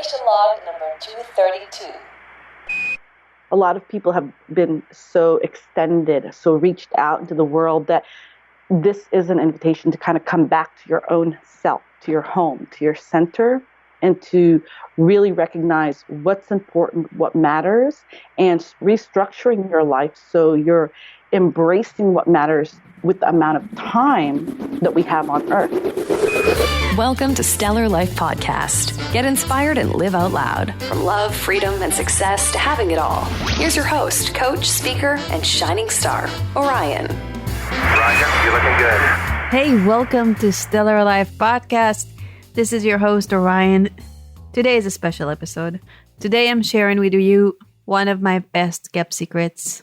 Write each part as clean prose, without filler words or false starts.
Transmission log number 232. A lot of people have been so extended, so reached out into the world that this is an invitation to kind of come back to your own self, to your home, to your center, and to really recognize what's important, what matters, and restructuring your life so you're embracing what matters with the amount of time that we have on Earth. Welcome to Stellar Life Podcast. Get inspired and live out loud. From love, freedom, and success to having it all. Here's your host, coach, speaker, and shining star, Orion. Roger, you're looking good. Hey, welcome to Stellar Life Podcast. This is your host, Orion. Today is a special episode. Today I'm sharing with you one of my best kept secrets.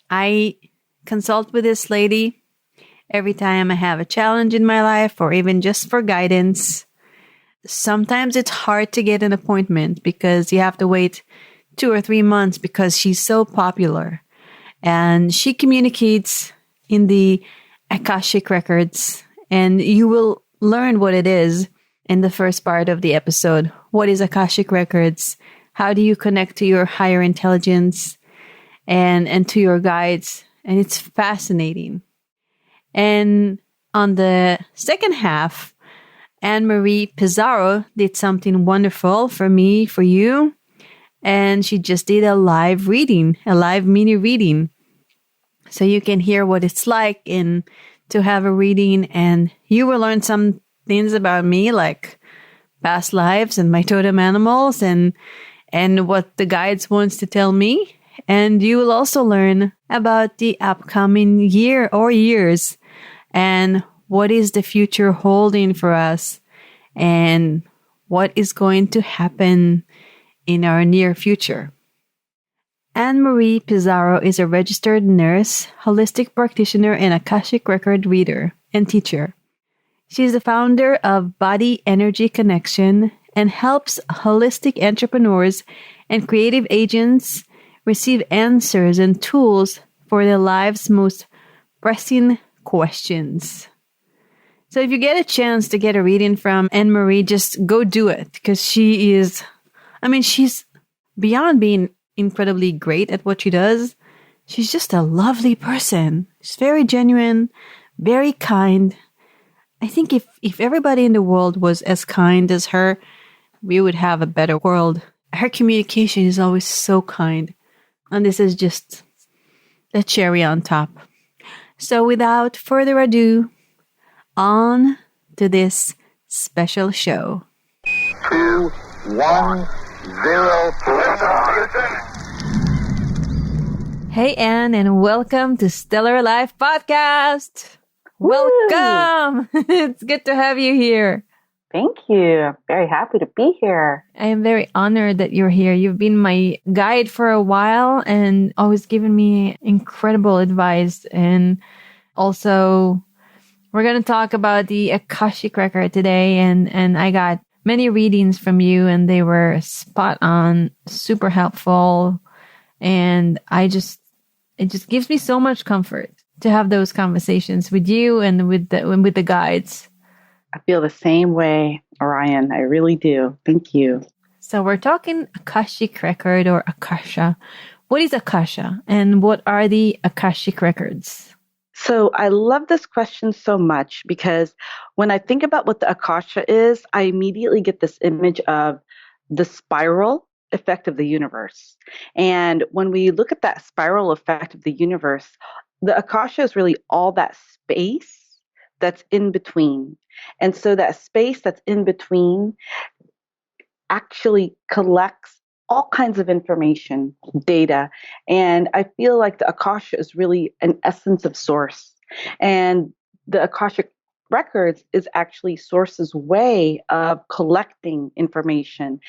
I consult with this lady every time I have a challenge in my life or even just for guidance. Sometimes it's hard to get an appointment because you have to wait 2 or 3 months because she's so popular. And she communicates in the Akashic Records, and you will learn what it is in the first part of the episode. What is Akashic Records? How do you connect to your higher intelligence and to your guides? And it's fascinating. And on the second half, Anne Marie Pizarro did something wonderful for me, for you. And she just did a live reading, a live mini reading. So you can hear what it's like to have a reading, and you will learn some things about me, like past lives and my totem animals and what the guides wants to tell me. And you will also learn about the upcoming year or years and what is the future holding for us and what is going to happen in our near future. Anne Marie Pizarro is a registered nurse, holistic practitioner, and Akashic record reader and teacher. She is the founder of Body Energy Connection and helps holistic entrepreneurs and creative agents receive answers and tools for their lives' most pressing questions. So if you get a chance to get a reading from Anne Marie, just go do it, because she's beyond being incredibly great at what she does. She's just a lovely person. She's very genuine, very kind. I think if everybody in the world was as kind as her, we would have a better world. Her communication is always so kind. And this is just the cherry on top. So without further ado, on to this special show. 2, 1, 0. Hey, Anne, and welcome to Stellar Life Podcast. Woo! Welcome. It's good to have you here. Thank you. Very happy to be here. I am very honored that you're here. You've been my guide for a while and always given me incredible advice. And also, we're going to talk about the Akashic Record today. And I got many readings from you, and they were spot on, super helpful. And it just gives me so much comfort to have those conversations with you and with the guides. I feel the same way, Orion. I really do. Thank you. So we're talking Akashic Record or Akasha. What is Akasha, and what are the Akashic Records? So I love this question so much because when I think about what the Akasha is, I immediately get this image of the spiral effect of the universe. And when we look at that spiral effect of the universe, the Akasha is really all that space that's in between. And so that space that's in between actually collects all kinds of information, data. And I feel like the Akasha is really an essence of source. And the Akashic Records is actually Source's way of collecting information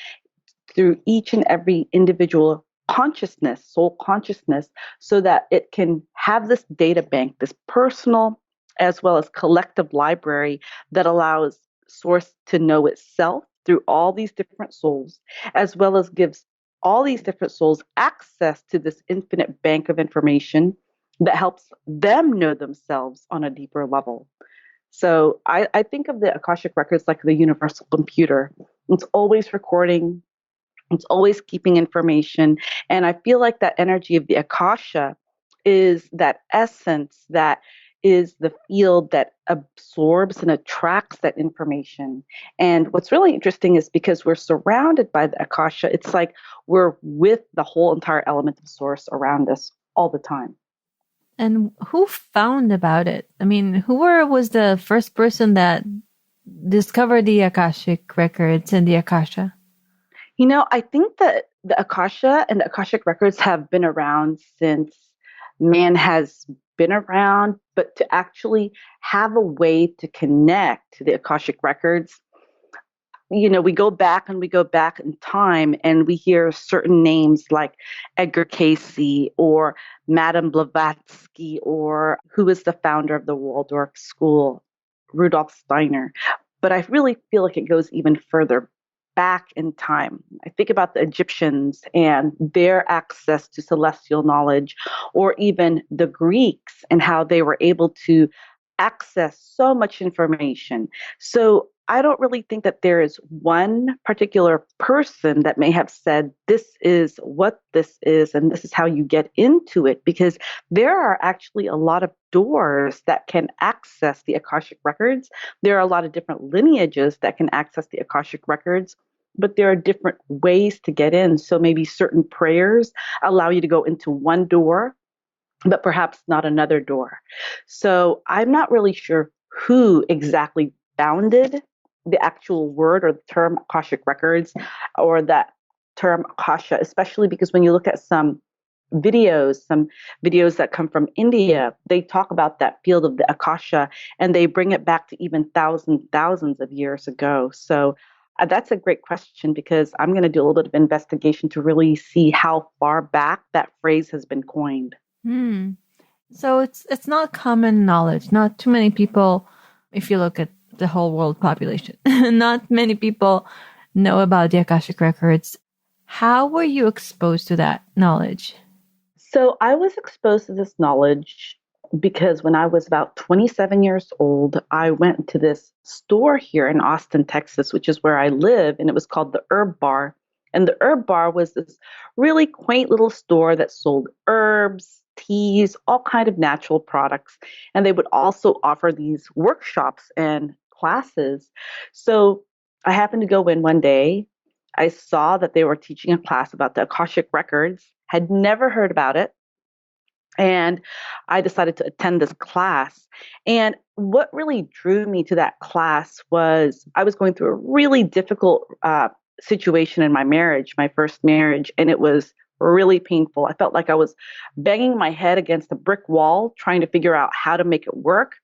through each and every individual consciousness, soul consciousness, so that it can have this data bank, this personal as well as collective library that allows Source to know itself through all these different souls, as well as gives all these different souls access to this infinite bank of information that helps them know themselves on a deeper level. So I think of the Akashic Records like the universal computer It's always recording. It's always keeping information. And I feel like that energy of the Akasha is that essence that is the field that absorbs and attracts that information. And what's really interesting is because we're surrounded by the Akasha, it's like we're with the whole entire element of source around us all the time. And who found about it? I mean, was the first person that discovered the Akashic records and the Akasha? I think that the Akasha and the Akashic records have been around since man has been around, but to actually have a way to connect to the Akashic records, we go back and we go back in time and we hear certain names like Edgar Casey or Madame Blavatsky or who is the founder of the Waldorf School, Rudolf Steiner. But I really feel like it goes even further back in time. I think about the Egyptians and their access to celestial knowledge, or even the Greeks and how they were able to access so much information. So I don't really think that there is one particular person that may have said, this is what this is, and this is how you get into it, because there are actually a lot of doors that can access the Akashic records. There are a lot of different lineages that can access the Akashic records, but there are different ways to get in. So maybe certain prayers allow you to go into one door, but perhaps not another door. So I'm not really sure who exactly founded the actual word or the term Akashic records or that term Akasha, especially because when you look at some videos that come from India, they talk about that field of the Akasha and they bring it back to even thousands of years ago. So that's a great question because I'm going to do a little bit of investigation to really see how far back that phrase has been coined. So it's not common knowledge. Not too many people, if you look at the whole world population, not many people know about the Akashic records. How were you exposed to that knowledge? So I was exposed to this knowledge because when I was about 27 years old, I went to this store here in Austin, Texas, which is where I live, and it was called the Herb Bar. And the Herb Bar was this really quaint little store that sold herbs, teas, all kind of natural products. And they would also offer these workshops and classes. So I happened to go in one day. I saw that they were teaching a class about the Akashic records, had never heard about it. And I decided to attend this class. And what really drew me to that class was I was going through a really difficult situation in my marriage, my first marriage, and it was really painful. I felt like I was banging my head against a brick wall, trying to figure out how to make it work.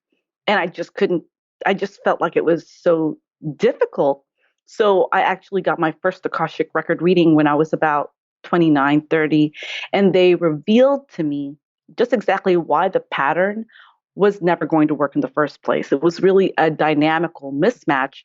And I just couldn't, I just felt like it was so difficult. So I actually got my first Akashic record reading when I was about 29, 30, and they revealed to me just exactly why the pattern was never going to work in the first place. It was really a dynamical mismatch.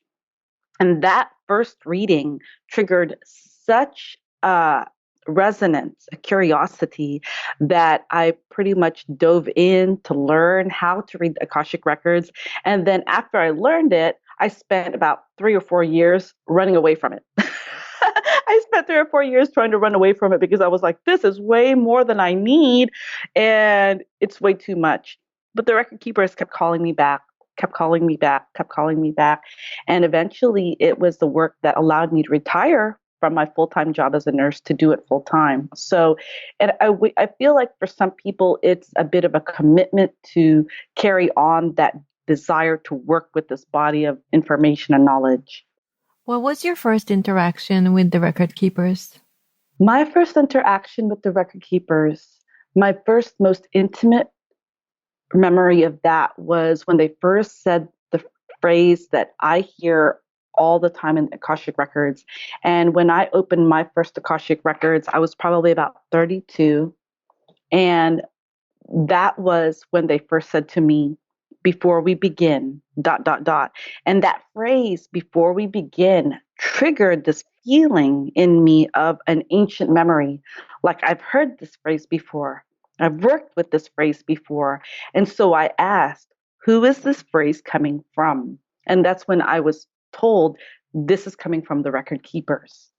And that first reading triggered such a resonance, a curiosity, that I pretty much dove in to learn how to read the Akashic records. And then after I learned it, I spent about 3 or 4 years running away from it. I spent 3 or 4 years trying to run away from it because I was like, this is way more than I need and it's way too much. But the record keepers kept calling me back, kept calling me back, kept calling me back. And eventually it was the work that allowed me to retire from my full-time job as a nurse to do it full-time. So, and I feel like for some people, it's a bit of a commitment to carry on that desire to work with this body of information and knowledge. What was your first interaction with the record keepers? My first interaction with the record keepers, my first most intimate memory of that was when they first said the phrase that I hear all the time in Akashic records. And when I opened my first Akashic records, I was probably about 32. And that was when they first said to me, before we begin, ... And that phrase, before we begin, triggered this feeling in me of an ancient memory. Like I've heard this phrase before. I've worked with this phrase before. And so I asked, who is this phrase coming from? And that's when I was told, this is coming from the record keepers.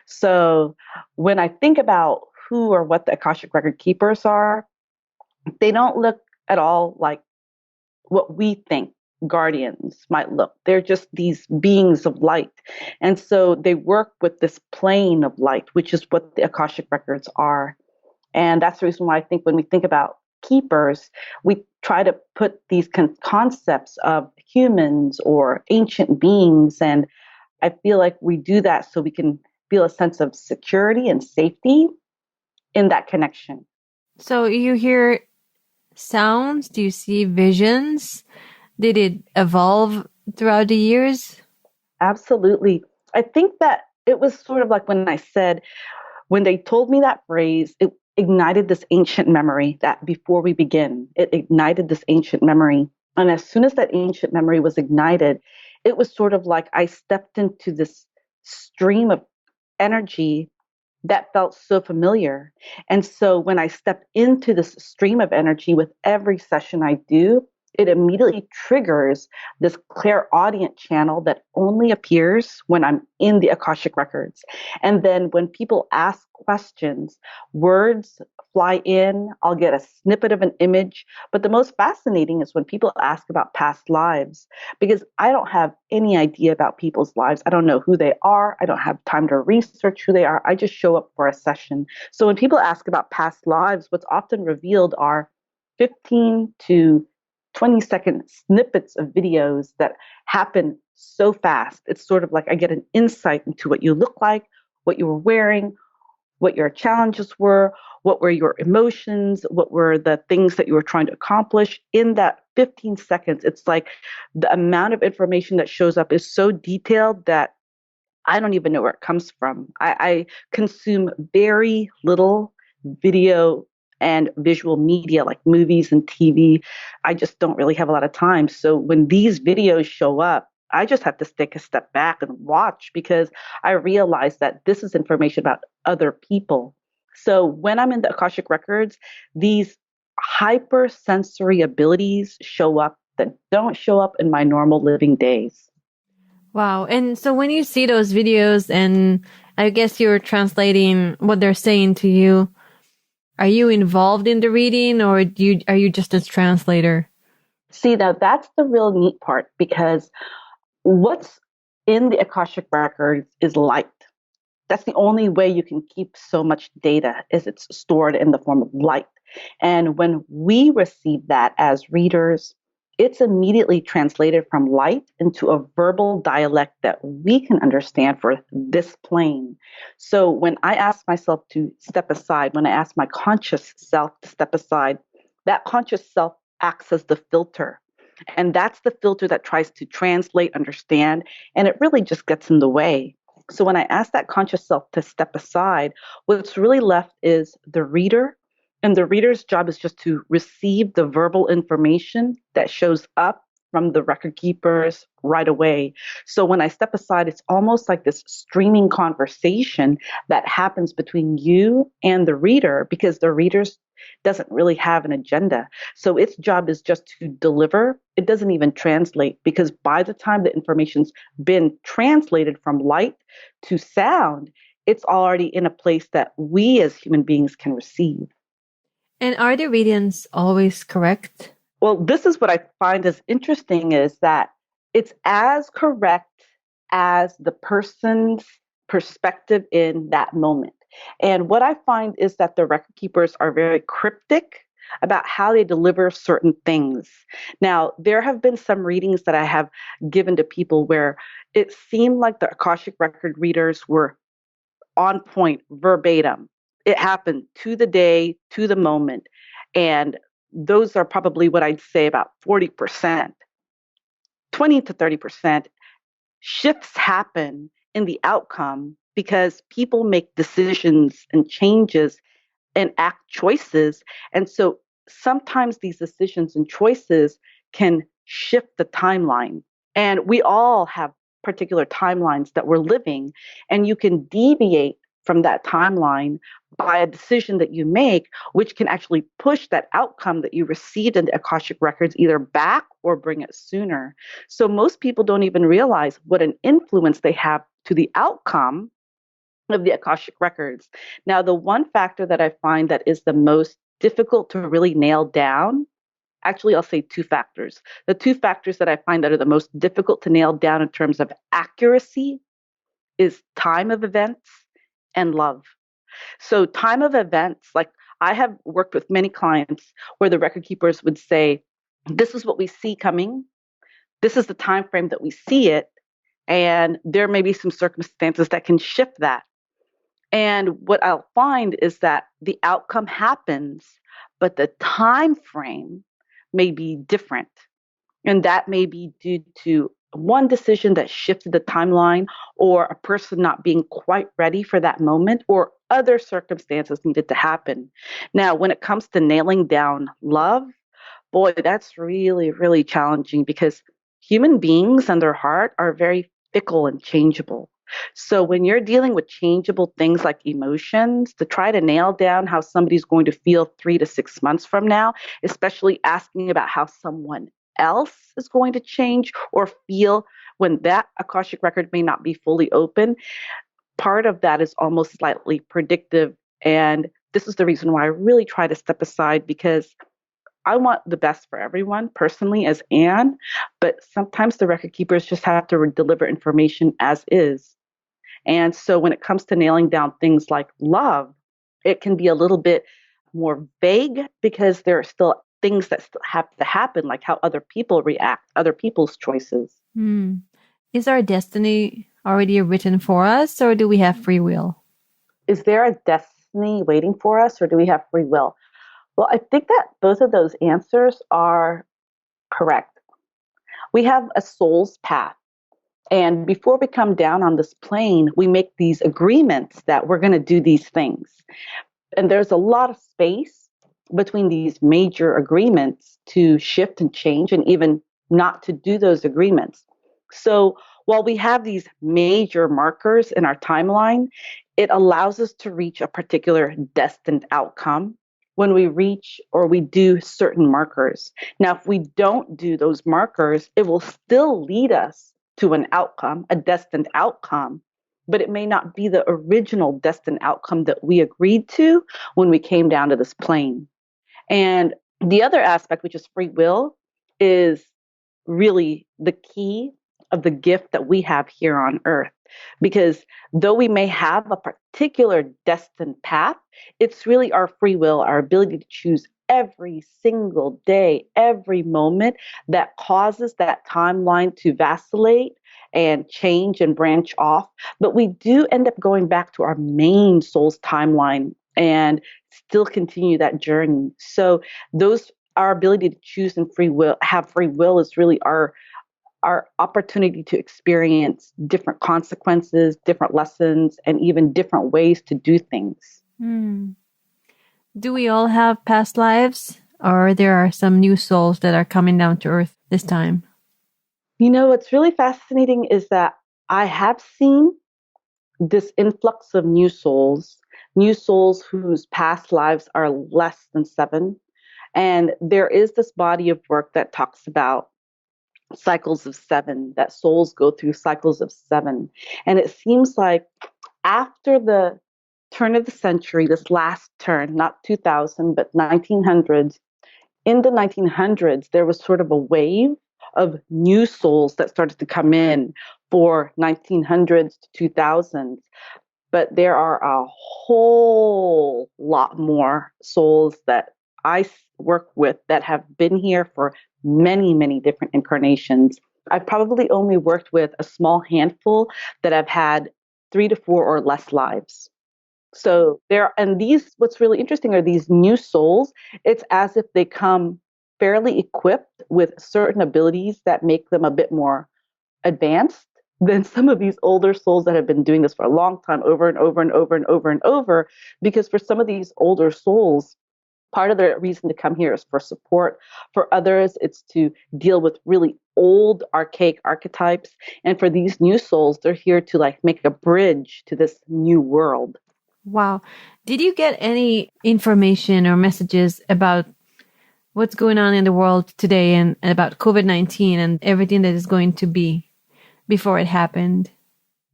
So when I think about who or what the Akashic record keepers are, they don't look at all like what we think guardians might look. They're just these beings of light. And so they work with this plane of light, which is what the Akashic records are. And that's the reason why I think when we think about keepers, we try to put these concepts of humans or ancient beings. And I feel like we do that so we can feel a sense of security and safety in that connection. So you hear sounds? Do you see visions? Did it evolve throughout the years? Absolutely. I think that it was sort of like when I said, when they told me that phrase, it ignited this ancient memory that before we begin, it ignited this ancient memory. And as soon as that ancient memory was ignited, it was sort of like I stepped into this stream of energy that felt so familiar. And so when I step into this stream of energy with every session I do, it immediately triggers this clairaudient channel that only appears when I'm in the Akashic records. And then when people ask questions, words fly in, I'll get a snippet of an image. But the most fascinating is when people ask about past lives, because I don't have any idea about people's lives. I don't know who they are. I don't have time to research who they are. I just show up for a session. So when people ask about past lives, what's often revealed are 15 to 20-second snippets of videos that happen so fast. It's sort of like I get an insight into what you look like, what you were wearing, what your challenges were, what were your emotions, what were the things that you were trying to accomplish in that 15 seconds. It's like the amount of information that shows up is so detailed that I don't even know where it comes from. I consume very little video and visual media like movies and TV. I just don't really have a lot of time. So when these videos show up, I just have to take a step back and watch because I realize that this is information about other people. So when I'm in the Akashic records, these hypersensory abilities show up that don't show up in my normal living days. Wow. And so when you see those videos and I guess you're translating what they're saying to you, are you involved in the reading or are you just a translator? See, now that's the real neat part because what's in the Akashic records is light. That's the only way you can keep so much data is it's stored in the form of light. And when we receive that as readers, it's immediately translated from light into a verbal dialect that we can understand for this plane. So when I ask myself to step aside, when I ask my conscious self to step aside, that conscious self acts as the filter. And that's the filter that tries to translate, understand, and it really just gets in the way. So when I ask that conscious self to step aside, what's really left is the reader. And the reader's job is just to receive the verbal information that shows up from the record keepers right away. So when I step aside, it's almost like this streaming conversation that happens between you and the reader because the reader doesn't really have an agenda. So its job is just to deliver. It doesn't even translate because by the time the information's been translated from light to sound, it's already in a place that we as human beings can receive. And are the readings always correct? Well, this is what I find is interesting is that it's as correct as the person's perspective in that moment. And what I find is that the record keepers are very cryptic about how they deliver certain things. Now, there have been some readings that I have given to people where it seemed like the Akashic record readers were on point, verbatim. It happened to the day, to the moment. And those are probably what I'd say about 40%. 20 to 30% shifts happen in the outcome because people make decisions and changes and act choices. And so sometimes these decisions and choices can shift the timeline. And we all have particular timelines that we're living, and you can deviate from that timeline by a decision that you make, which can actually push that outcome that you received in the Akashic Records either back or bring it sooner. So most people don't even realize what an influence they have to the outcome of the Akashic Records. Now, the one factor that I find that is the most difficult to really nail down, actually, I'll say two factors. The two factors that I find that are the most difficult to nail down in terms of accuracy is time of events and love. So time of events, like I have worked with many clients where the record keepers would say, this is what we see coming. This is the time frame that we see it. And there may be some circumstances that can shift that. And what I'll find is that the outcome happens, but the time frame may be different. And that may be due to one decision that shifted the timeline, or a person not being quite ready for that moment, or other circumstances needed to happen. Now, when it comes to nailing down love, boy, that's really, really challenging because human beings and their heart are very fickle and changeable. So when you're dealing with changeable things like emotions, to try to nail down how somebody's going to feel 3 to 6 months from now, especially asking about how someone else is going to change or feel when that Akashic record may not be fully open, part of that is almost slightly predictive. And this is the reason why I really try to step aside, because I want the best for everyone personally as Anne, but sometimes the record keepers just have to deliver information as is. And so when it comes to nailing down things like love, it can be a little bit more vague because there are still things that still have to happen, like how other people react, other people's choices. Is our destiny already written for us, or do we have free will? Is there a destiny waiting for us, or do we have free will? Well, I think that both of those answers are correct. We have a soul's path. And before we come down on this plane, we make these agreements that we're going to do these things. And there's a lot of space between these major agreements to shift and change and even not to do those agreements. So while we have these major markers in our timeline, it allows us to reach a particular destined outcome when we reach or we do certain markers. Now, if we don't do those markers, it will still lead us to an outcome, a destined outcome, but it may not be the original destined outcome that we agreed to when we came down to this plane. And the other aspect, which is free will, is really the key of the gift that we have here on earth. Because though we may have a particular destined path, it's really our free will, our ability to choose every single day, every moment that causes that timeline to vacillate and change and branch off. But we do end up going back to our main soul's timeline and still continue that journey. So our ability to choose and have free will is really our opportunity to experience different consequences, different lessons, and even different ways to do things. Do we all have past lives, or there are some new souls that are coming down to earth this time? You know, what's really fascinating is that I have seen this influx of new souls whose past lives are less than 7. And there is this body of work that talks about cycles of 7, that souls go through cycles of 7. And it seems like after the turn of the century, this last turn, not 2000, but 1900s, in the 1900s, there was sort of a wave of new souls that started to come in for 1900s to 2000s. But there are a whole lot more souls that I work with that have been here for many, many different incarnations. I've probably only worked with a small handful that have had 3 to 4 or less lives. So what's really interesting are these new souls. It's as if they come fairly equipped with certain abilities that make them a bit more advanced than some of these older souls that have been doing this for a long time, over and over and over and over and over. Because for some of these older souls, part of the reason to come here is for support. For others, it's to deal with really old, archaic archetypes. And for these new souls, they're here to make a bridge to this new world. Wow. Did you get any information or messages about what's going on in the world today and about COVID-19 and everything that is going to be before it happened?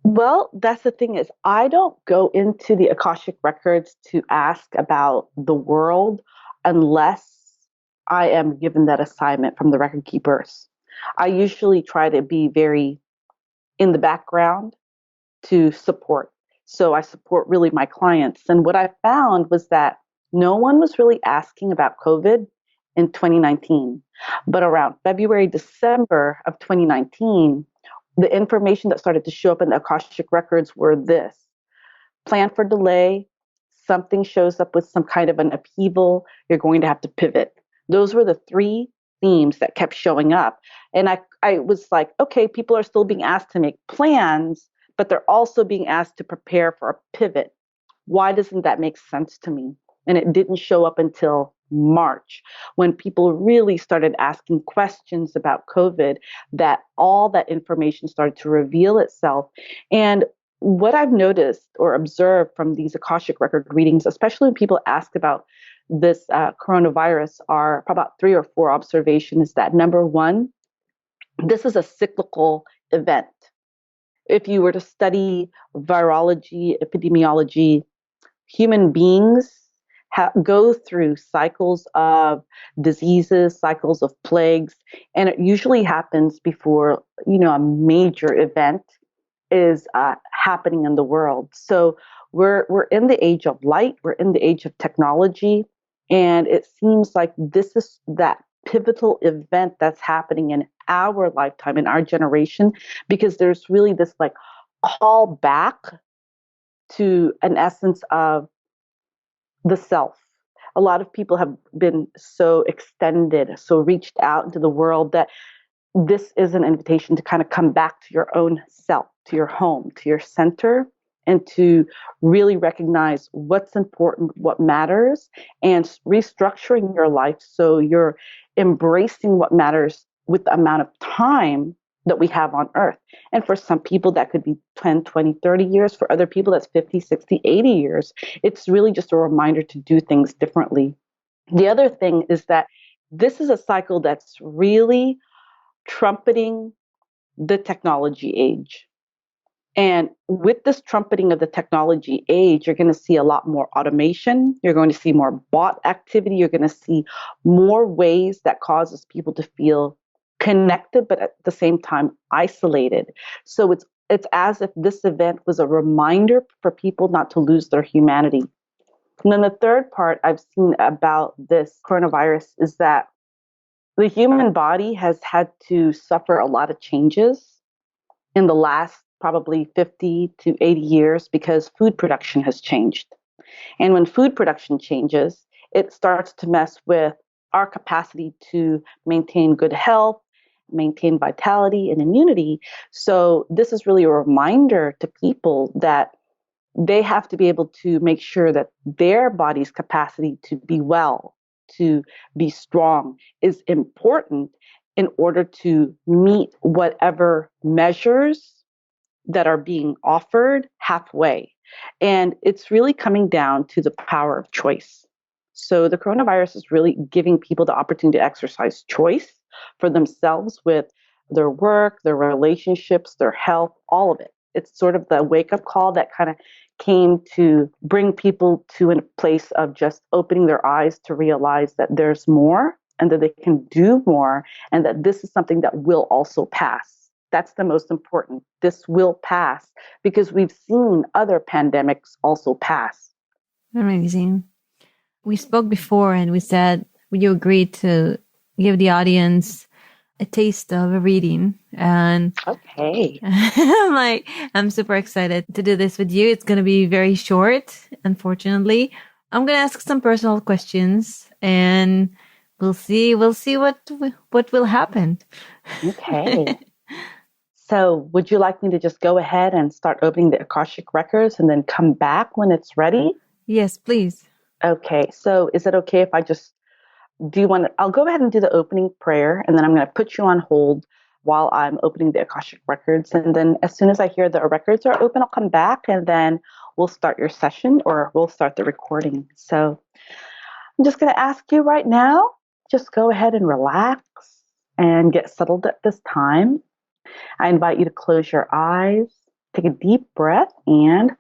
Well, that's the thing is I don't go into the Akashic Records to ask about the world unless I am given that assignment from the record keepers. I usually try to be very in the background to support. So I support really my clients. And what I found was that no one was really asking about COVID in 2019. But around February, December of 2019, the information that started to show up in the Akashic records were this: plan for delay, something shows up with some kind of an upheaval, you're going to have to pivot. Those were the three themes that kept showing up. And I was like, okay, people are still being asked to make plans, but they're also being asked to prepare for a pivot. Why doesn't that make sense to me? And it didn't show up until March, when people really started asking questions about COVID, that all that information started to reveal itself. And what I've noticed or observed from these Akashic record readings, especially when people ask about this coronavirus, are about 3 or 4 observations. That number one, this is a cyclical event. If you were to study virology, epidemiology, human beings go through cycles of diseases, cycles of plagues, and it usually happens before, a major event is happening in the world. So we're in the age of light, we're in the age of technology, and it seems like this is that pivotal event that's happening in our lifetime, in our generation, because there's really this like call back to an essence of the self. A lot of people have been so extended, so reached out into the world, that this is an invitation to kind of come back to your own self, to your home, to your center, and to really recognize what's important, what matters, and restructuring your life so you're embracing what matters with the amount of time that we have on earth. And for some people, that could be 10, 20, 30 years. For other people, that's 50, 60, 80 years. It's really just a reminder to do things differently. The other thing is that this is a cycle that's really trumpeting the technology age. And with this trumpeting of the technology age, you're going to see a lot more automation. You're going to see more bot activity. You're going to see more ways that causes people to feel connected, but at the same time isolated. So it's as if this event was a reminder for people not to lose their humanity. And then the third part I've seen about this coronavirus is that the human body has had to suffer a lot of changes in the last probably 50 to 80 years because food production has changed. And when food production changes, it starts to mess with our capacity to maintain good health, maintain vitality and immunity. So this is really a reminder to people that they have to be able to make sure that their body's capacity to be well, to be strong, is important in order to meet whatever measures that are being offered halfway. And it's really coming down to the power of choice. So the coronavirus is really giving people the opportunity to exercise choice for themselves with their work, their relationships, their health, all of it. It's sort of the wake-up call that kind of came to bring people to a place of just opening their eyes to realize that there's more and that they can do more, and that this is something that will also pass. That's the most important. This will pass because we've seen other pandemics also pass. Amazing. We spoke before and we said, would you agree to give the audience a taste of a reading? And okay, I'm super excited to do this with you. It's going to be very short, unfortunately. I'm going to ask some personal questions and we'll see what will happen. Okay. So would you like me to just go ahead and start opening the Akashic records and then come back when it's ready? Yes, please. Okay. So is it okay if I just I'll go ahead and do the opening prayer, and then I'm going to put you on hold while I'm opening the Akashic records. And then as soon as I hear the records are open, I'll come back and then we'll start your session or we'll start the recording. So I'm just going to ask you right now, just go ahead and relax and get settled at this time. I invite you to close your eyes, take a deep breath, and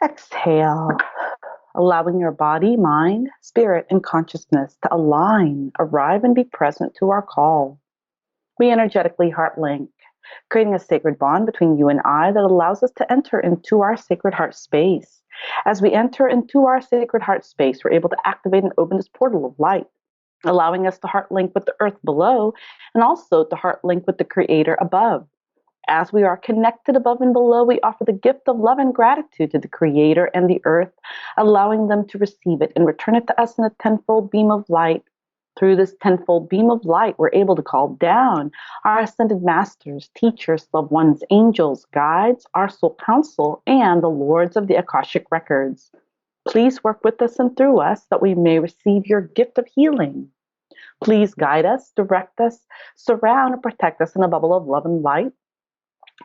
exhale, allowing your body, mind, spirit, and consciousness to align, arrive, and be present to our call. We energetically heart link, creating a sacred bond between you and I that allows us to enter into our sacred heart space. As we enter into our sacred heart space, we're able to activate and open this portal of light, allowing us to heart link with the earth below and also to heart link with the creator above. As we are connected above and below, we offer the gift of love and gratitude to the creator and the earth, allowing them to receive it and return it to us in a tenfold beam of light. Through this tenfold beam of light, we're able to call down our ascended masters, teachers, loved ones, angels, guides, our soul council, and the lords of the Akashic Records. Please work with us and through us that we may receive your gift of healing. Please guide us, direct us, surround and protect us in a bubble of love and light.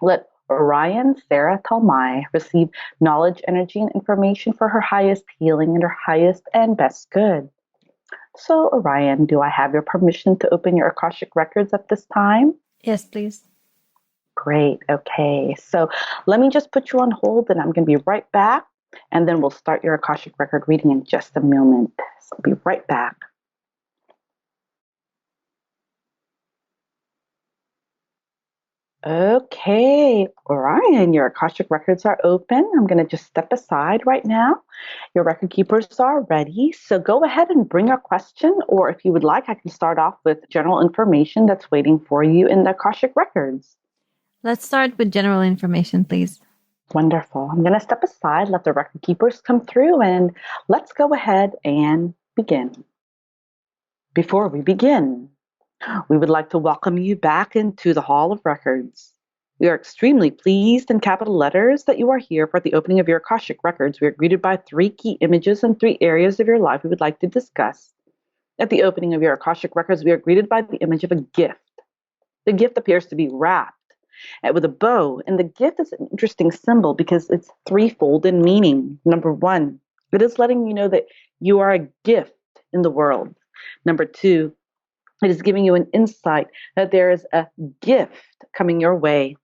Let Orion, Sarah, Talmay receive knowledge, energy, and information for her highest healing and her highest and best good. So, Orion, do I have your permission to open your Akashic Records at this time? Yes, please. Great. Okay. So let me just put you on hold and I'm going to be right back. And then we'll start your Akashic Record reading in just a moment. So I'll be right back. Okay, Orion, your Akashic Records are open. I'm going to just step aside right now. Your record keepers are ready. So go ahead and bring a question, or if you would like, I can start off with general information that's waiting for you in the Akashic Records. Let's start with general information, please. Wonderful. I'm going to step aside, let the record keepers come through, and let's go ahead and begin. Before we begin, we would like to welcome you back into the Hall of Records. We are extremely pleased in capital letters that you are here for the opening of your Akashic Records. We are greeted by 3 key images and 3 areas of your life we would like to discuss. At the opening of your Akashic Records, we are greeted by the image of a gift. The gift appears to be wrapped with a bow, and the gift is an interesting symbol because it's threefold in meaning. Number 1, it is letting you know that you are a gift in the world. Number 2, it is giving you an insight that there is a gift coming your way.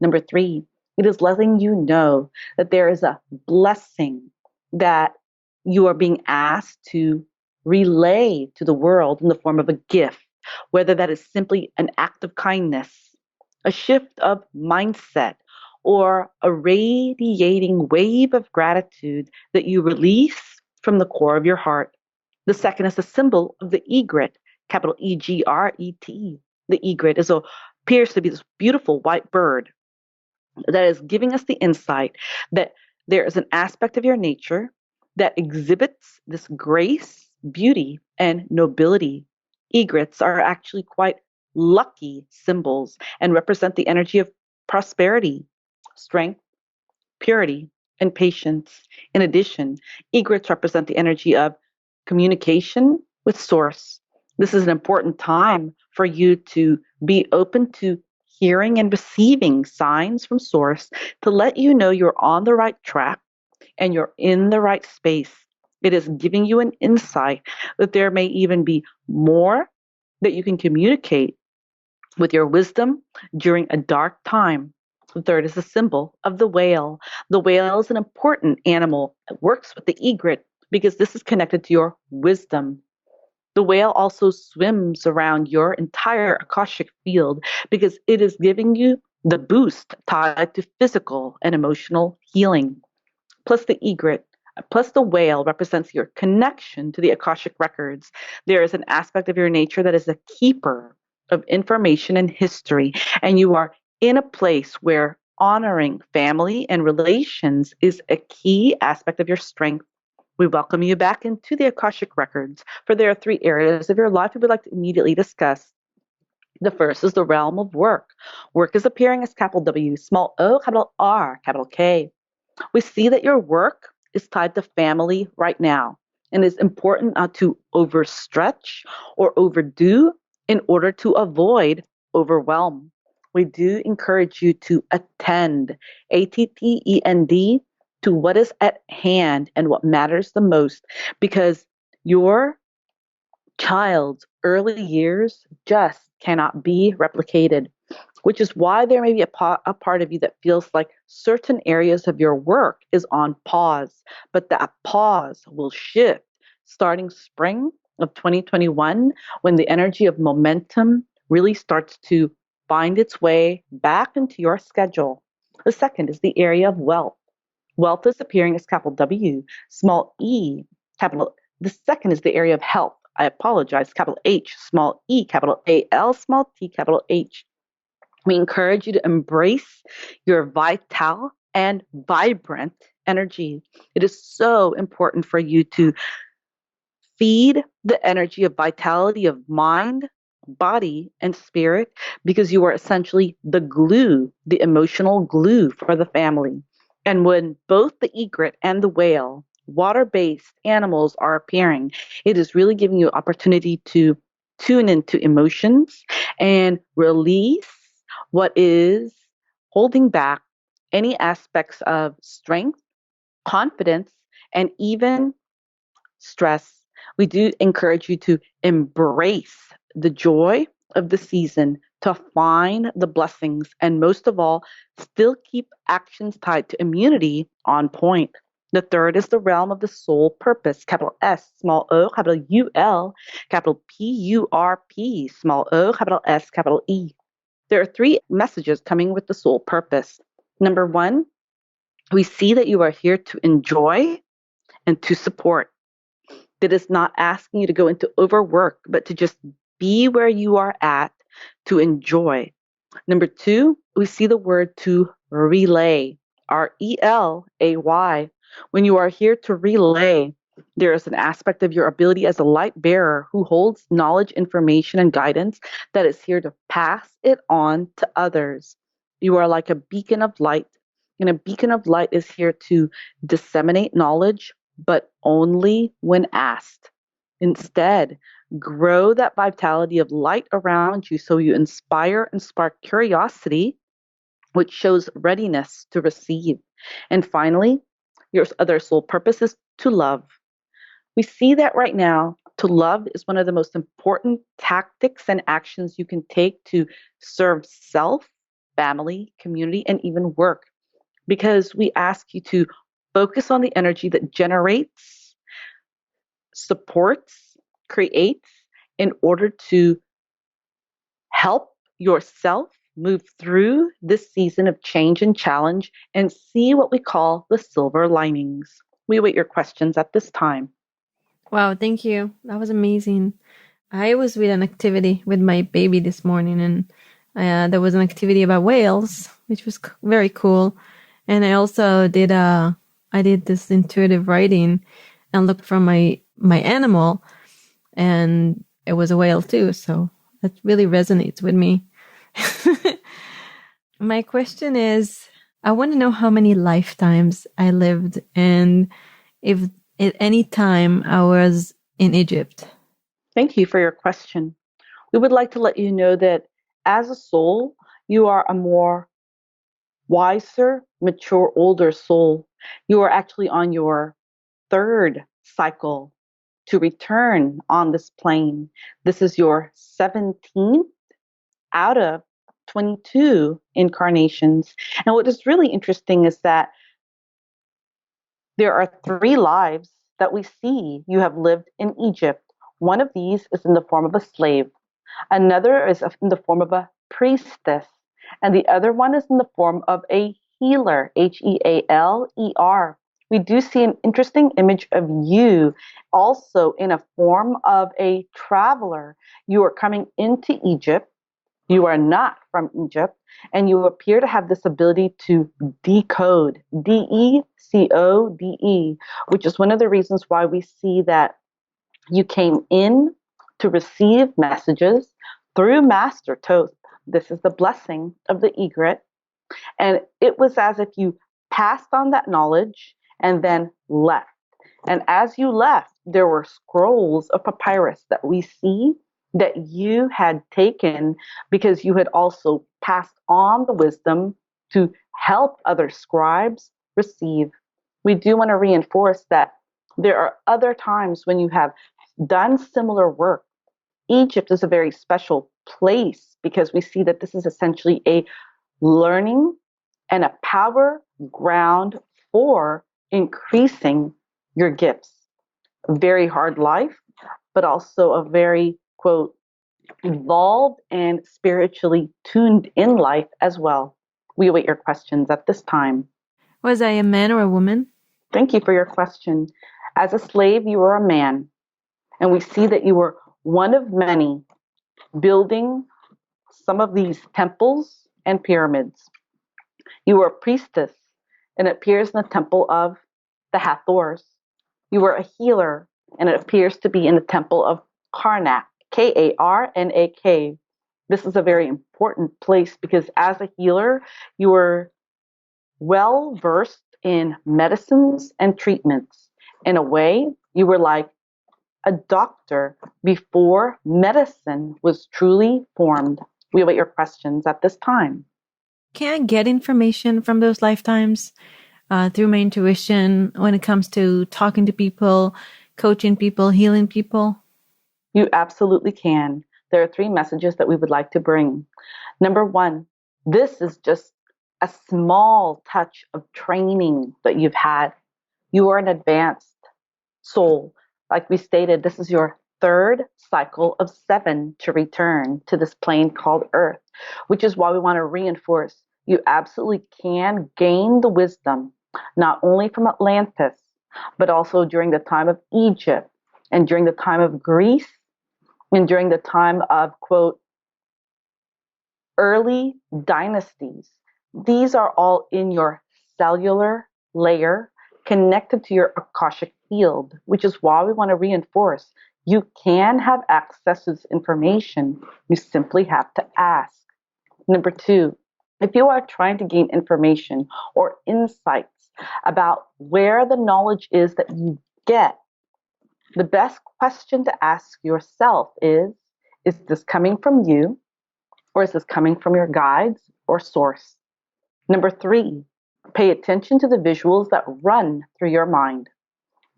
Number 3, it is letting you know that there is a blessing that you are being asked to relay to the world in the form of a gift, whether that is simply an act of kindness, a shift of mindset, or a radiating wave of gratitude that you release from the core of your heart. The second is a symbol of the egret, capital E-G-R-E-T. The egret appears to be this beautiful white bird that is giving us the insight that there is an aspect of your nature that exhibits this grace, beauty, and nobility. Egrets are actually quite lucky symbols and represent the energy of prosperity, strength, purity, and patience. In addition, egrets represent the energy of communication with Source. This is an important time for you to be open to hearing and receiving signs from Source to let you know you're on the right track and you're in the right space. It is giving you an insight that there may even be more that you can communicate with your wisdom during a dark time. The third is a symbol of the whale. The whale is an important animal that works with the egret because this is connected to your wisdom. The whale also swims around your entire Akashic field because it is giving you the boost tied to physical and emotional healing. Plus the egret, plus the whale represents your connection to the Akashic Records. There is an aspect of your nature that is a keeper of information and history, and you are in a place where honoring family and relations is a key aspect of your strength. We welcome you back into the Akashic Records, for there are 3 areas of your life we would like to immediately discuss. The first is the realm of work. Work is appearing as capital W, small o, capital R, capital K. We see that your work is tied to family right now, and it's important not to overstretch or overdo in order to avoid overwhelm. We do encourage you to attend, ATTEND, to what is at hand and what matters the most, because your child's early years just cannot be replicated, which is why there may be a part of you that feels like certain areas of your work is on pause, but that pause will shift starting spring of 2021 when the energy of momentum really starts to find its way back into your schedule. The second is the area of wealth. Wealth is appearing as capital W, small e, capital. The second is the area of health. I apologize, capital H, small e, capital A-L, small t, capital H. We encourage you to embrace your vital and vibrant energy. It is so important for you to feed the energy of vitality of mind, body, and spirit, because you are essentially the glue, the emotional glue for the family. And when both the egret and the whale, water-based animals, are appearing, it is really giving you opportunity to tune into emotions and release what is holding back any aspects of strength, confidence, and even stress. We do encourage you to embrace the joy of the season, to find the blessings, and most of all, still keep actions tied to immunity on point. The third is the realm of the soul purpose, capital S, small o, capital U-L, capital P-U-R-P, small o, capital S, capital E. There are three messages coming with the soul purpose. Number one, we see that you are here to enjoy and to support. That is not asking you to go into overwork, but to just be where you are at, to enjoy. Number two, we see the word to relay, R-E-L-A-Y. When you are here to relay, there is an aspect of your ability as a light bearer who holds knowledge, information, and guidance that is here to pass it on to others. You are like a beacon of light, and a beacon of light is here to disseminate knowledge, but only when asked. Instead, grow that vitality of light around you so you inspire and spark curiosity, which shows readiness to receive. And finally, your other soul purpose is to love. We see that right now, to love is one of the most important tactics and actions you can take to serve self, family, community, and even work, because we ask you to focus on the energy that generates, supports, creates, in order to help yourself move through this season of change and challenge and see what we call the silver linings. We await your questions at this time. Wow, thank you. That was amazing. I was with an activity with my baby this morning, and there was an activity about whales, which was very cool. And I also did this intuitive writing and looked for my animal, and it was a whale too. So that really resonates with me. My question is, I want to know how many lifetimes I lived and if at any time I was in Egypt. Thank you for your question. We would like to let you know that as a soul, you are a more wiser, mature, older soul. You are actually on your third cycle to return on this plane. This is your 17th out of 22 incarnations. And what is really interesting is that there are three lives that we see you have lived in Egypt. One of these is in the form of a slave. Another is in the form of a priestess. And the other one is in the form of a healer, Healer. We do see an interesting image of you also in a form of a traveler. You are coming into Egypt. You are not from Egypt, and you appear to have this ability to decode, D-E-C-O-D-E, which is one of the reasons why we see that you came in to receive messages through Master Toth. This is the blessing of the egret. And it was as if you passed on that knowledge and then left. And as you left, there were scrolls of papyrus that we see that you had taken because you had also passed on the wisdom to help other scribes receive. we do want to reinforce that there are other times when you have done similar work. Egypt is a very special place because we see that this is essentially a learning and a power ground for increasing your gifts. A very hard life, but also a very, quote, evolved and spiritually tuned in life as well. We await your questions at this time. Was I a man or a woman? Thank you for your question. As a slave, you were a man, and we see that you were one of many building some of these temples and pyramids. You were a priestess, and it appears in the temple of the Hathors. You were a healer, and it appears to be in the temple of Karnak, Karnak. This is a very important place because as a healer, you were well versed in medicines and treatments. In a way, you were like a doctor before medicine was truly formed. We await your questions at this time. Can I get information from those lifetimes through my intuition when it comes to talking to people, coaching people, healing people? You absolutely can. There are 3 messages that we would like to bring. Number 1, this is just a small touch of training that you've had. You are an advanced soul. Like we stated, this is your 3rd cycle of 7 to return to this plane called Earth, which is why we want to reinforce you absolutely can gain the wisdom, not only from Atlantis, but also during the time of Egypt and during the time of Greece and during the time of, quote, early dynasties. These are all in your cellular layer connected to your Akashic field, which is why we want to reinforce you can have access to this information. You simply have to ask. Number 2, if you are trying to gain information or insights about where the knowledge is that you get, the best question to ask yourself is this coming from you or is this coming from your guides or source? Number 3, pay attention to the visuals that run through your mind.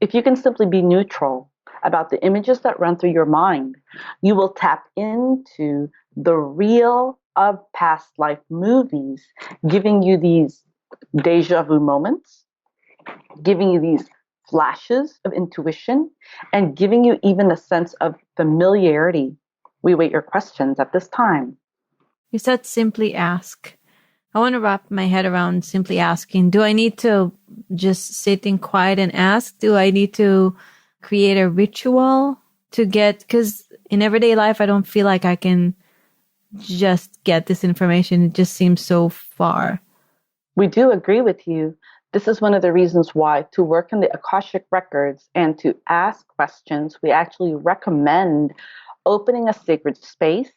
If you can simply be neutral about the images that run through your mind, you will tap into the reel of past life movies, giving you these deja vu moments, giving you these flashes of intuition, and giving you even a sense of familiarity. We await your questions at this time. You said simply ask. I want to wrap my head around simply asking. Do I need to just sit in quiet and ask? Do I need to create a ritual to get, because in everyday life, I don't feel like I can just get this information. It just seems so far. We do agree with you. This is one of the reasons why to work in the Akashic Records and to ask questions, we actually recommend opening a sacred space,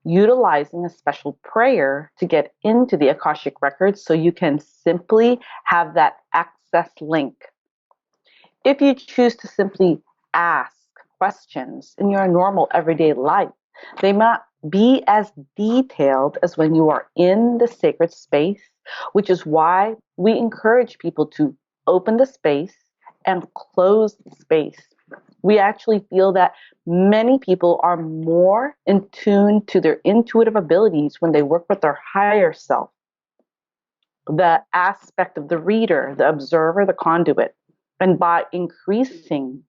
utilizing a special prayer to get into the Akashic Records so you can simply have that access link. If you choose to simply ask questions in your normal everyday life, they may not be as detailed as when you are in the sacred space, which is why we encourage people to open the space and close the space. We actually feel that many people are more in tune to their intuitive abilities when they work with their higher self, the aspect of the reader, the observer, the conduit. And by increasing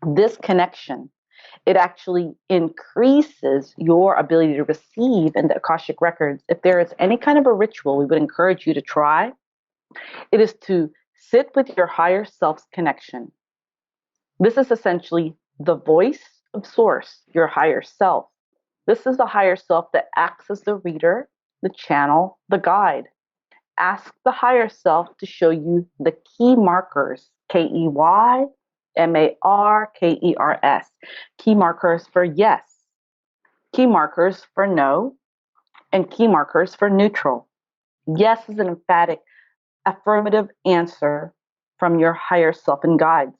this connection, it actually increases your ability to receive in the Akashic Records. If there is any kind of a ritual we would encourage you to try, it is to sit with your higher self's connection. This is essentially the voice of source, your higher self. This is the higher self that acts as the reader, the channel, the guide. Ask the higher self to show you the key markers, KEYMARKERS, key markers for yes, key markers for no, and key markers for neutral. Yes is an emphatic, affirmative answer from your higher self and guides.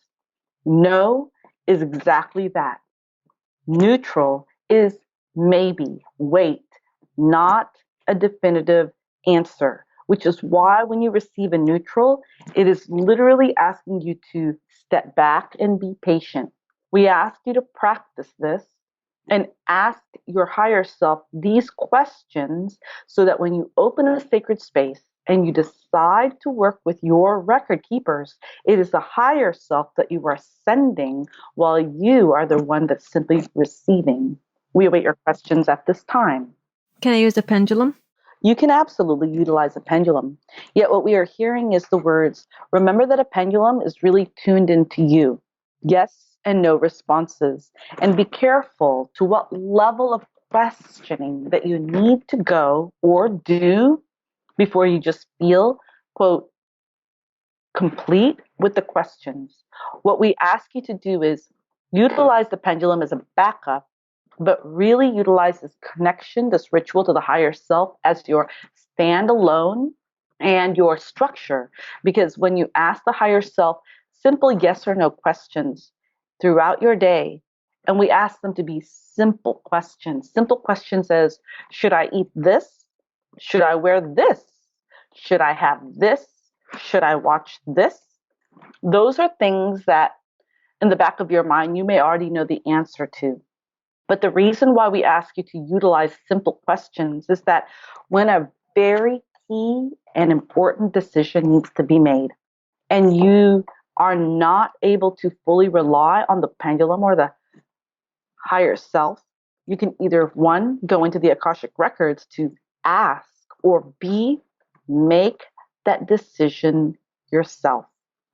No is exactly that. Neutral is maybe, wait, not a definitive answer. which is why when you receive a neutral, it is literally asking you to step back and be patient. We ask you to practice this and ask your higher self these questions so that when you open a sacred space and you decide to work with your record keepers, it is the higher self that you are sending while you are the one that's simply receiving. We await your questions at this time. Can I use a pendulum? You can absolutely utilize a pendulum. Yet what we are hearing is the words, remember that a pendulum is really tuned into you. Yes and no responses. And be careful to what level of questioning that you need to go or do before you just feel, quote, complete with the questions. What we ask you to do is utilize the pendulum as a backup, but really utilize this connection, this ritual to the higher self as your standalone and your structure. Because when you ask the higher self simple yes or no questions throughout your day, and we ask them to be simple questions as, should I eat this? Should I wear this? Should I have this? Should I watch this? Those are things that in the back of your mind, you may already know the answer to. But the reason why we ask you to utilize simple questions is that when a very key and important decision needs to be made, and you are not able to fully rely on the pendulum or the higher self, you can either one, go into the Akashic Records to ask, or B, make that decision yourself.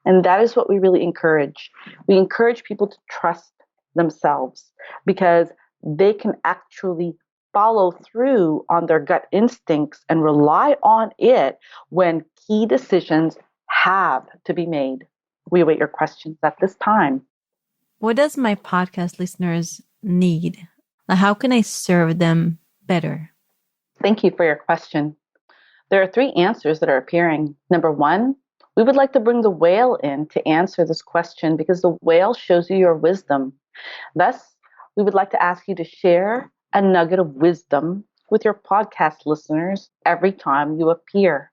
And that is what we really encourage. We encourage people to trust themselves because they can actually follow through on their gut instincts and rely on it when key decisions have to be made. We await your questions at this time. What does my podcast listeners need? How can I serve them better? Thank you for your question. There are 3 answers that are appearing. Number 1, we would like to bring the whale in to answer this question because the whale shows you your wisdom. Thus, we would like to ask you to share a nugget of wisdom with your podcast listeners every time you appear.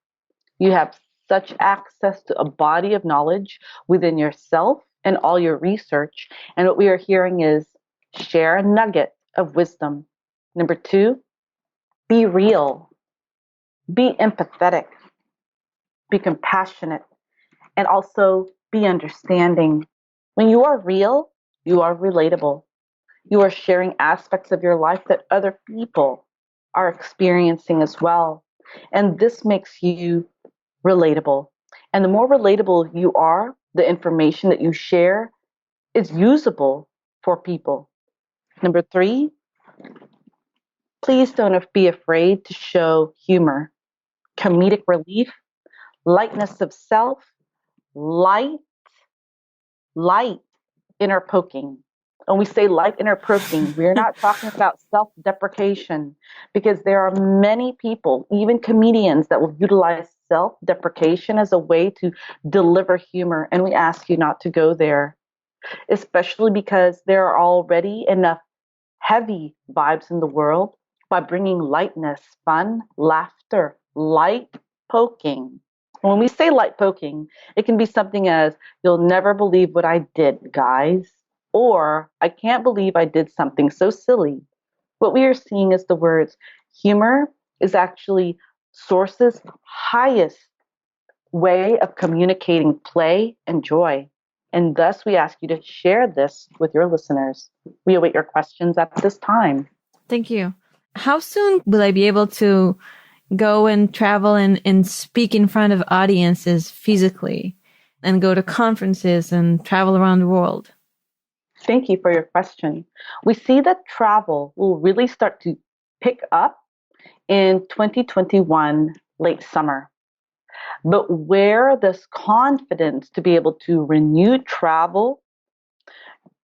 You have such access to a body of knowledge within yourself and all your research. And what we are hearing is share a nugget of wisdom. Number 2, be real, be empathetic, be compassionate, and also be understanding. When you are real, you are relatable. You are sharing aspects of your life that other people are experiencing as well. And this makes you relatable. And the more relatable you are, the information that you share is usable for people. Number 3, please don't be afraid to show humor, comedic relief, lightness of self, light inner poking. When we say light inner poking, we're not talking about self-deprecation because there are many people, even comedians, that will utilize self-deprecation as a way to deliver humor. And we ask you not to go there, especially because there are already enough heavy vibes in the world by bringing lightness, fun, laughter, light poking. When we say light poking, it can be something as, you'll never believe what I did, guys. Or, I can't believe I did something so silly. What we are seeing is the words, humor is actually Source's highest way of communicating play and joy. And thus we ask you to share this with your listeners. We await your questions at this time. Thank you. How soon will I be able to go and travel and speak in front of audiences physically and go to conferences and travel around the world? Thank you for your question. We see that travel will really start to pick up in 2021, late summer. But where this confidence to be able to renew travel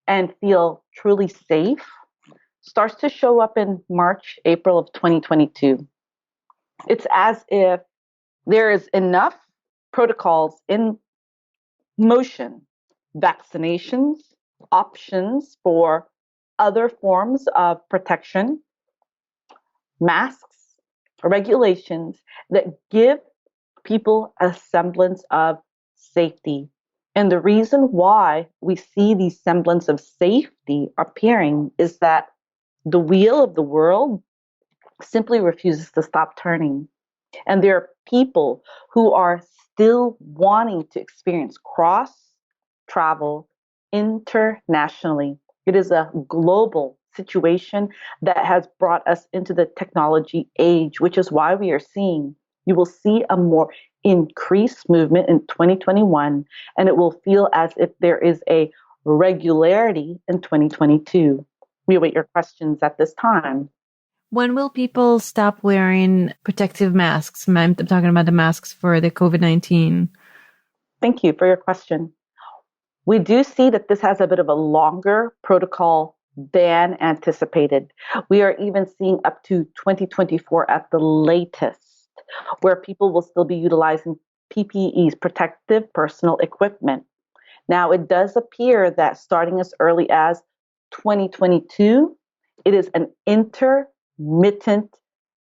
and feel truly safe starts to show up in March, April of 2022. It's as if there is enough protocols in motion, vaccinations, options for other forms of protection, masks, regulations that give people a semblance of safety. And the reason why we see these semblance of safety appearing is that the wheel of the world simply refuses to stop turning. And there are people who are still wanting to experience cross travel internationally. It is a global situation that has brought us into the technology age, which is why we are seeing, you will see a more increased movement in 2021, and it will feel as if there is a regularity in 2022. We await your questions at this time. When will people stop wearing protective masks? I'm talking about the masks for the COVID-19. Thank you for your question. We do see that this has a bit of a longer protocol than anticipated. We are even seeing up to 2024 at the latest, where people will still be utilizing PPEs, protective personal equipment. Now, it does appear that starting as early as 2022, it is an intermittent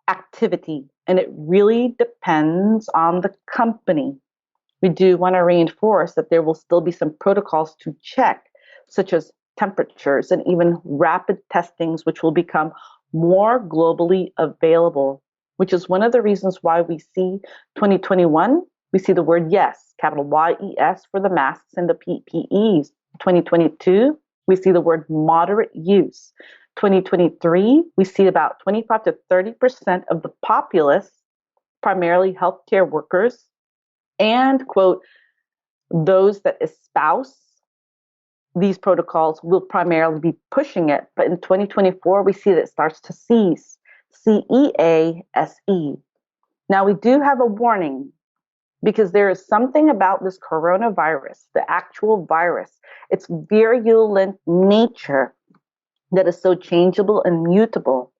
activity, and it really depends on the company. We do want to reinforce that there will still be some protocols to check, such as temperatures and even rapid testings, which will become more globally available, which is one of the reasons why we see 2021, we see the word yes, capital YES for the masks and the PPEs. 2022, we see the word moderate use. 2023, we see about 25 to 30% of the populace, primarily healthcare workers, and, quote, those that espouse these protocols will primarily be pushing it. But in 2024, we see that it starts to cease. CEASE. Now, we do have a warning because there is something about this coronavirus, the actual virus, its virulent nature that is so changeable and mutable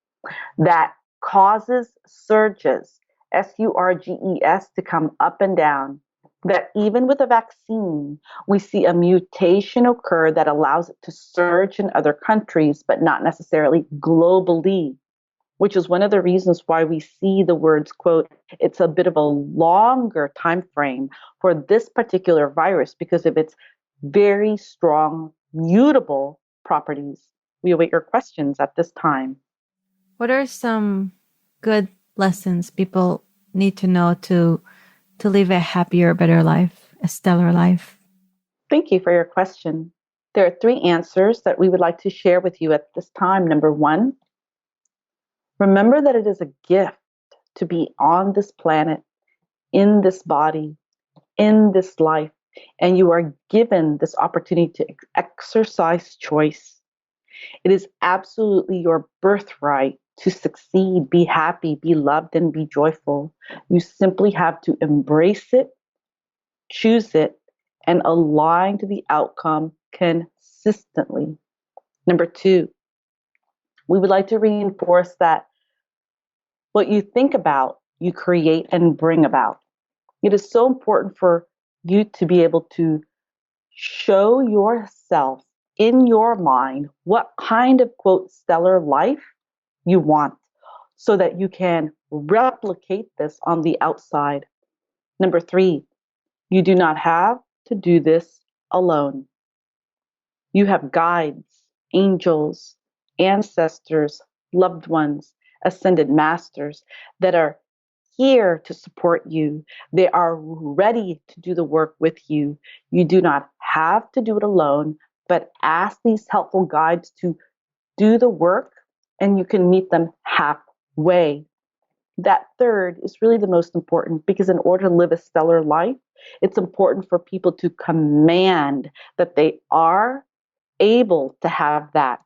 that causes surges, SURGES, to come up and down. That even with a vaccine, we see a mutation occur that allows it to surge in other countries, but not necessarily globally, which is one of the reasons why we see the words, quote, it's a bit of a longer time frame for this particular virus because of its very strong, mutable properties. We await your questions at this time. What are some good lessons people need to know to live a happier, better life, a stellar life? Thank you for your question. There are 3 answers that we would like to share with you at this time. Number 1, remember that it is a gift to be on this planet, in this body, in this life, and you are given this opportunity to exercise choice. It is absolutely your birthright to succeed, be happy, be loved, and be joyful. You simply have to embrace it, choose it, and align to the outcome consistently. Number 2, we would like to reinforce that what you think about, you create and bring about. It is so important for you to be able to show yourself in your mind what kind of, quote, stellar life you want so that you can replicate this on the outside. Number 3, you do not have to do this alone. You have guides, angels, ancestors, loved ones, ascended masters that are here to support you. They are ready to do the work with you. You do not have to do it alone, but ask these helpful guides to do the work and you can meet them halfway. That third is really the most important because in order to live a stellar life, it's important for people to command that they are able to have that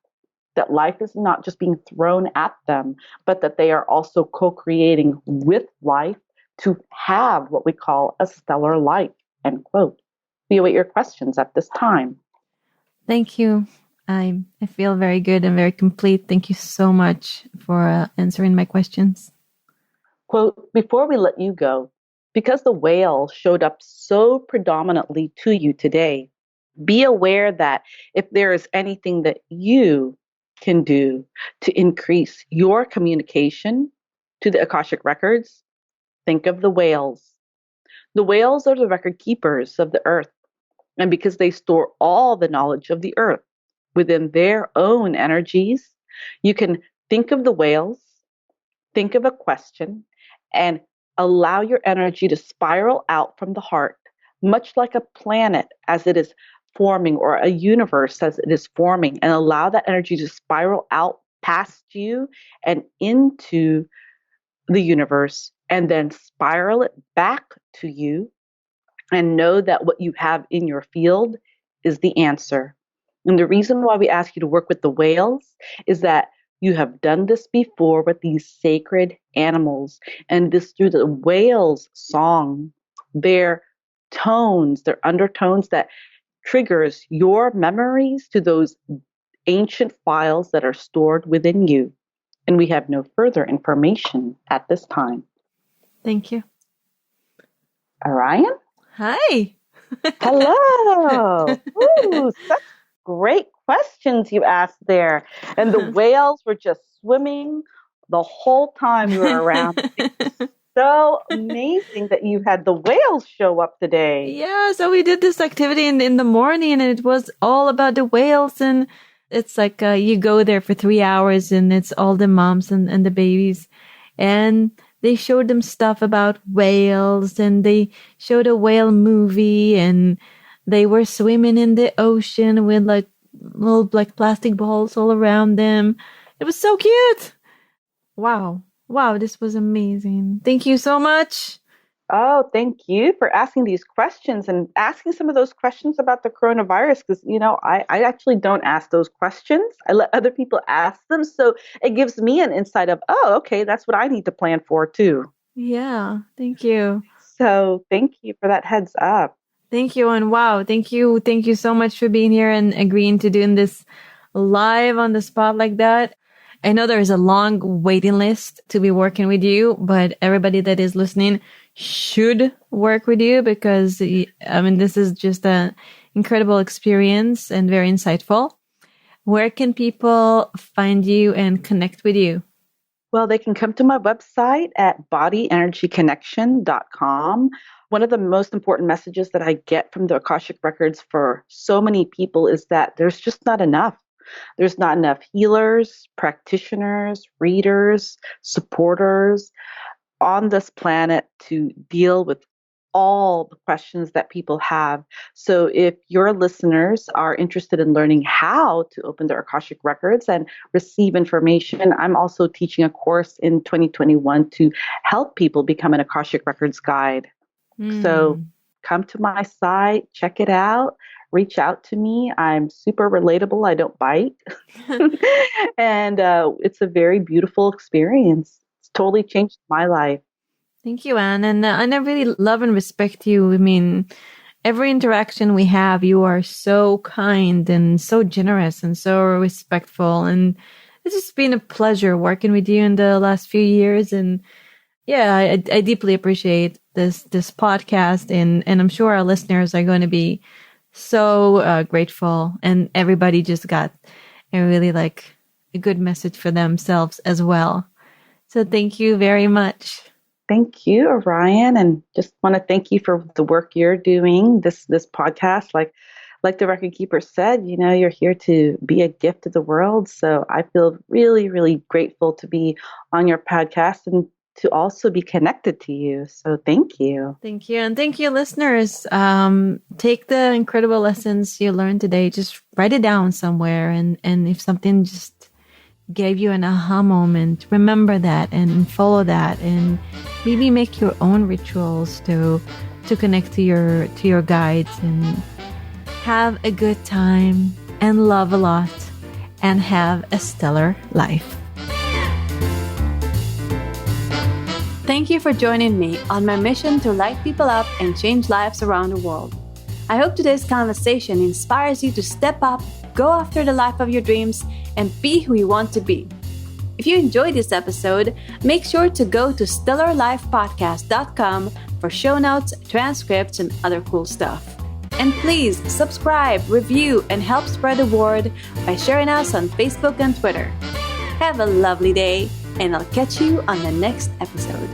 life is not just being thrown at them, but that they are also co-creating with life to have what we call a stellar life, end quote. We await your questions at this time. Thank you. I feel very good and very complete. Thank you so much for answering my questions. Quote, before we let you go, because the whale showed up so predominantly to you today, be aware that if there is anything that you can do to increase your communication to the Akashic Records, think of the whales. The whales are the record keepers of the earth. And because they store all the knowledge of the earth within their own energies, you can think of the whales, think of a question, and allow your energy to spiral out from the heart, much like a planet as it is forming or a universe as it is forming, and allow that energy to spiral out past you and into the universe, and then spiral it back to you, and know that what you have in your field is the answer. And the reason why we ask you to work with the whales is that you have done this before with these sacred animals, and this through the whales' song, their tones, their undertones that triggers your memories to those ancient files that are stored within you. And we have no further information at this time. Thank you. Orion? Hi. Hello. Ooh, such great questions you asked there. And the whales were just swimming the whole time you were around. It's so amazing that you had the whales show up today. Yeah, so we did this activity in the morning, and it was all about the whales. And it's like you go there for 3 hours, and it's all the moms and the babies. And they showed them stuff about whales, and they showed a whale movie, and they were swimming in the ocean with like little like plastic balls all around them. It was so cute. Wow. Wow, this was amazing. Thank you so much. Oh, thank you for asking these questions and asking some of those questions about the coronavirus, because, I actually don't ask those questions. I let other people ask them. So it gives me an insight of, oh, okay, that's what I need to plan for too. Yeah, thank you. So thank you for that heads up. Thank you. And wow, thank you. Thank you so much for being here and agreeing to doing this live on the spot like that. I know there is a long waiting list to be working with you, but everybody that is listening should work with you, because this is just an incredible experience and very insightful. Where can people find you and connect with you? Well, they can come to my website at bodyenergyconnection.com. One of the most important messages that I get from the Akashic Records for so many people is that there's just not enough. There's not enough healers, practitioners, readers, supporters on this planet to deal with all the questions that people have. So if your listeners are interested in learning how to open their Akashic Records and receive information, I'm also teaching a course in 2021 to help people become an Akashic Records guide. So come to my site, check it out, reach out to me. I'm super relatable. I don't bite. And it's a very beautiful experience. It's totally changed my life. Thank you, Anne. And I really love and respect you. I mean, every interaction we have, you are so kind and so generous and so respectful. And it's just been a pleasure working with you in the last few years. And yeah, I deeply appreciate this podcast. And I'm sure our listeners are going to be so grateful. And everybody just got a really a good message for themselves as well. So thank you very much. Thank you, Orion, and just want to thank you for the work you're doing. This podcast, like the record keeper said, you're here to be a gift to the world. So I feel really, really grateful to be on your podcast and to also be connected to you. So thank you. Thank you. And thank you, listeners. Take the incredible lessons you learned today. Just write it down somewhere. And if something just gave you an aha moment, remember that and follow that, and maybe make your own rituals to connect to your guides, and have a good time and love a lot and have a stellar life. Thank you for joining me on my mission to light people up and change lives around the world. I hope today's conversation inspires you to step up, go after the life of your dreams, and be who you want to be. If you enjoyed this episode, make sure to go to stellarlifepodcast.com for show notes, transcripts, and other cool stuff. And please subscribe, review, and help spread the word by sharing us on Facebook and Twitter. Have a lovely day, and I'll catch you on the next episode.